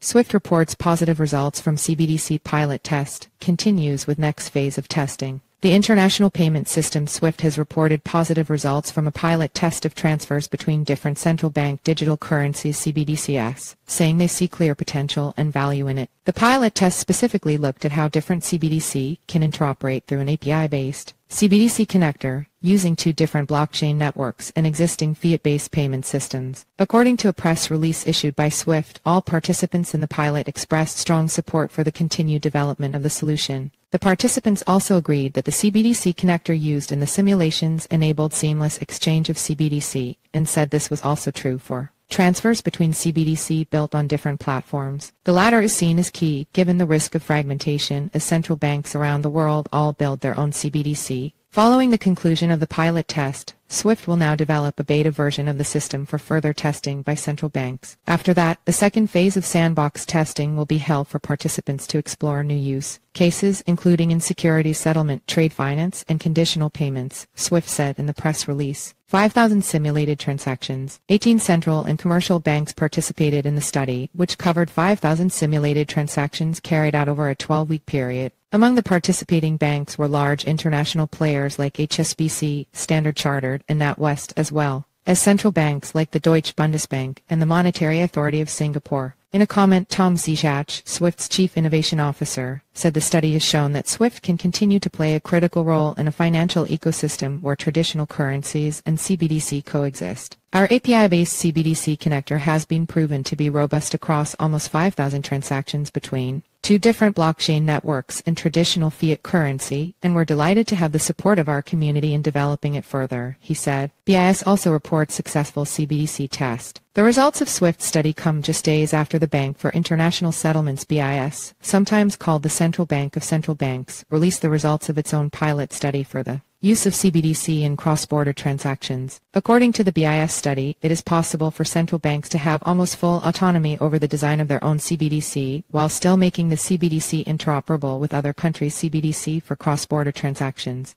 SWIFT reports positive results from CBDC pilot test, continues with next phase of testing. The international payment system SWIFT has reported positive results from a pilot test of transfers between different central bank digital currencies CBDCs, saying they see clear potential and value in it. The pilot test specifically looked at how different CBDC can interoperate through an API-based CBDC connector, using two different blockchain networks and existing fiat-based payment systems. According to a press release issued by SWIFT, all participants in the pilot expressed strong support for the continued development of the solution. The participants also agreed that the CBDC connector used in the simulations enabled seamless exchange of CBDC, and said this was also true for transfers between CBDC built on different platforms. The latter is seen as key, given the risk of fragmentation, as central banks around the world all build their own CBDC. Following the conclusion of the pilot test, SWIFT will now develop a beta version of the system for further testing by central banks. After that, the second phase of sandbox testing will be held for participants to explore new use cases, including in securities settlement, trade finance, and conditional payments, SWIFT said in the press release. 5,000 simulated transactions. 18 central and commercial banks participated in the study, which covered 5,000 simulated transactions carried out over a 12-week period. Among the participating banks were large international players like HSBC, Standard Chartered, and NatWest, as well as central banks like the Deutsche Bundesbank and the Monetary Authority of Singapore. In a comment, Tom Zizach, SWIFT's chief innovation officer, said the study has shown that SWIFT can continue to play a critical role in a financial ecosystem where traditional currencies and CBDC coexist. Our API-based CBDC connector has been proven to be robust across almost 5,000 transactions between two different blockchain networks and traditional fiat currency, and we're delighted to have the support of our community in developing it further, he said. BIS also reports successful CBDC test. The results of SWIFT study come just days after the Bank for International Settlements BIS, sometimes called the Central Bank of Central Banks, released the results of its own pilot study for the use of CBDC in cross-border transactions. According to the BIS study, it is possible for central banks to have almost full autonomy over the design of their own CBDC, while still making the CBDC interoperable with other countries' CBDC for cross-border transactions.